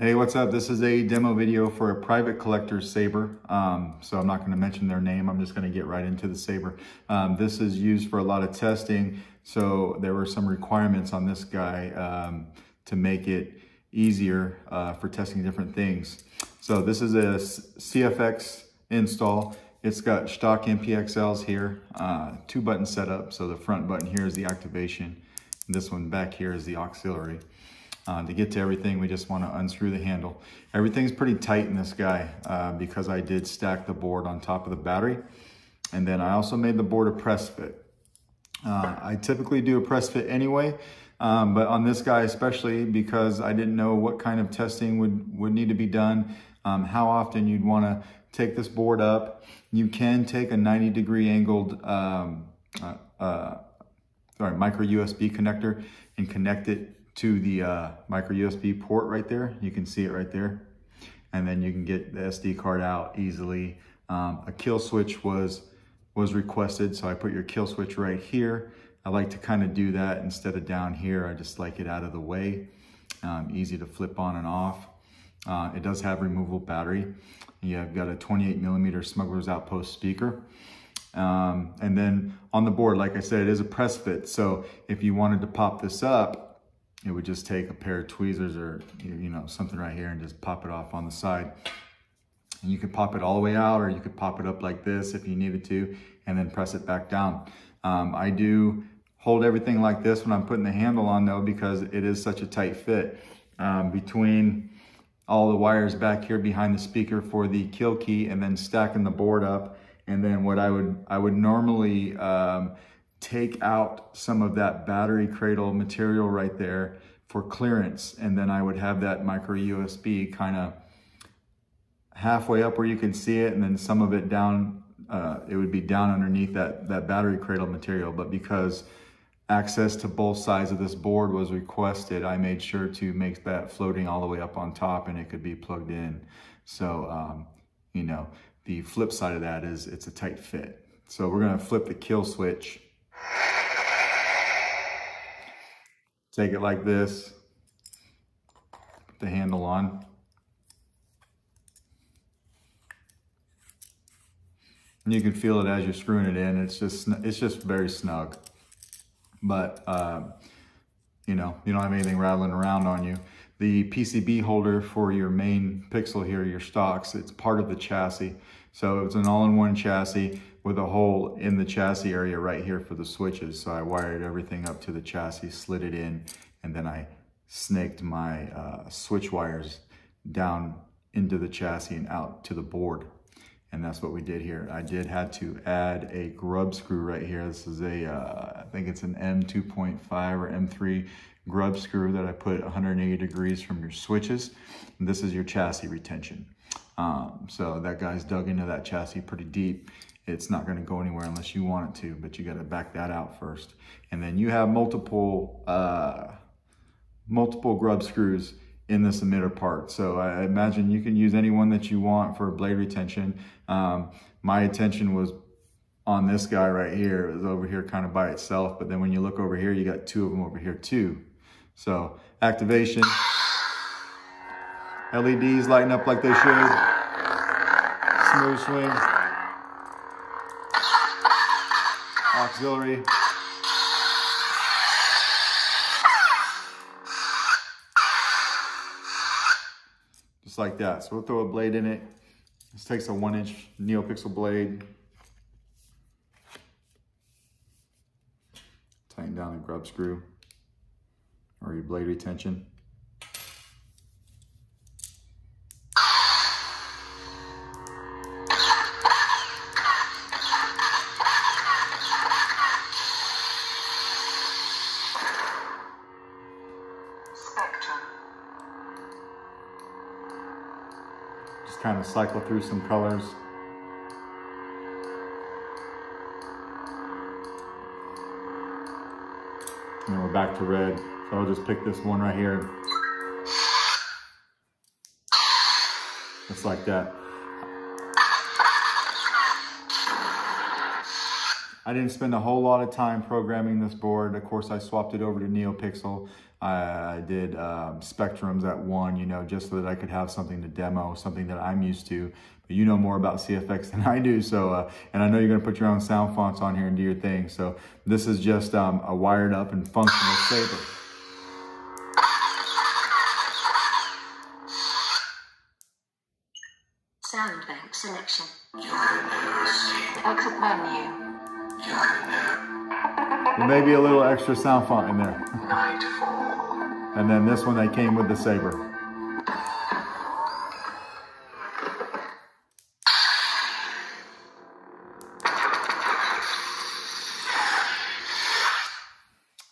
Hey, what's up? This is a demo video for a private collector Saber. So I'm not going to mention their name. I'm just going to get right into the Saber. This is used for a lot of testing. So there were some requirements on this guy to make it easier for testing different things. So this is a Cfx Install. It's got stock MPXLs here, 2-button setup. So the front button here is the activation. This one back here is the auxiliary. To get to everything, we just want to unscrew the handle. Everything's pretty tight in this guy because I did stack the board on top of the battery. And then I also made the board a press fit. I typically do a press fit anyway, but on this guy especially because I didn't know what kind of testing would need to be done, how often you'd want to take this board up. You can take a 90-degree angled micro USB connector and connect it to the micro USB port right there. You can see it right there. And then you can get the SD card out easily. A kill switch was requested, so I put your kill switch right here. I like to kind of do that instead of down here. I just like it out of the way. Easy to flip on and off. It does have removable battery. You've got a 28mm Smuggler's Outpost speaker. And then on the board, like I said, it is a press fit. So if you wanted to pop this up, it would just take a pair of tweezers or something right here and just pop it off on the side. And you could pop it all the way out, or you could pop it up like this if you needed to, and then press it back down. I do hold everything like this when I'm putting the handle on though, because it is such a tight fit. Between all the wires back here behind the speaker for the kill key, and then stacking the board up. And then what I would normally take out some of that battery cradle material right there for clearance. And then I would have that micro USB kind of halfway up where you can see it, and then some of it down, it would be down underneath that battery cradle material. But because access to both sides of this board was requested, I made sure to make that floating all the way up on top, and it could be plugged in. So, the flip side of that is it's a tight fit. So we're gonna flip the kill switch. Take it like this, put the handle on. And you can feel it as you're screwing it in. It's just very snug. But you don't have anything rattling around on you. The PCB holder for your main pixel here, your stocks, it's part of the chassis. So it's an all-in-one chassis with a hole in the chassis area right here for the switches. So I wired everything up to the chassis, slid it in, and then I snaked my switch wires down into the chassis and out to the board. And that's what we did here. I had to add a grub screw right here. This is I think it's an M2.5 or M3 grub screw that I put 180 degrees from your switches. And this is your chassis retention. So that guy's dug into that chassis pretty deep. It's not gonna go anywhere unless you want it to, but you gotta back that out first. And then you have multiple grub screws in this emitter part. So I imagine you can use any one that you want for blade retention. My attention was on this guy right here. It was over here kind of by itself, but then when you look over here, you got two of them over here too. So activation, LEDs lighting up like they should, smooth swing, auxiliary, just like that. So we'll throw a blade in it. This takes a 1-inch NeoPixel blade. Tighten down the grub screw or your blade retention. Just kind of cycle through some colors. And then we're back to red. So I'll just pick this one right here. Just like that. I didn't spend a whole lot of time programming this board. Of course, I swapped it over to NeoPixel. I did spectrums at 1, you know, just so that I could have something to demo, something that I'm used to. But you know more about CFX than I do, so and I know you're going to put your own sound fonts on here and do your thing. So this is just a wired up and functional Saber. Sound bank selection. Exit menu. There may be a little extra sound font in there. And then this one, they came with the Saber.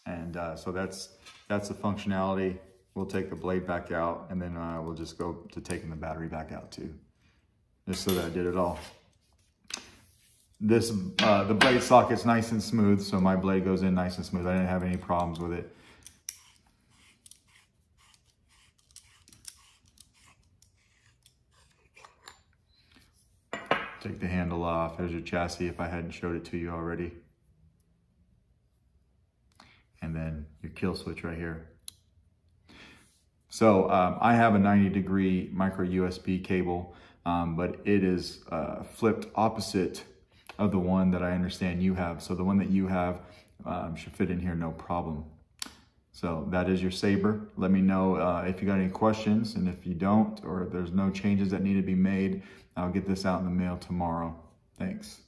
And so that's the functionality. We'll take the blade back out, and then we'll just go to taking the battery back out too, just so that I did it all. This, the blade socket's nice and smooth, so my blade goes in nice and smooth. I didn't have any problems with it. Take the handle off. There's your chassis if I hadn't showed it to you already. And then your kill switch right here. So I have a 90-degree micro USB cable, but it is flipped opposite of the one that I understand you have. So the one that you have should fit in here no problem. So that is your Saber. Let me know if you got any questions, and if you don't, or if there's no changes that need to be made, I'll get this out in the mail tomorrow. Thanks.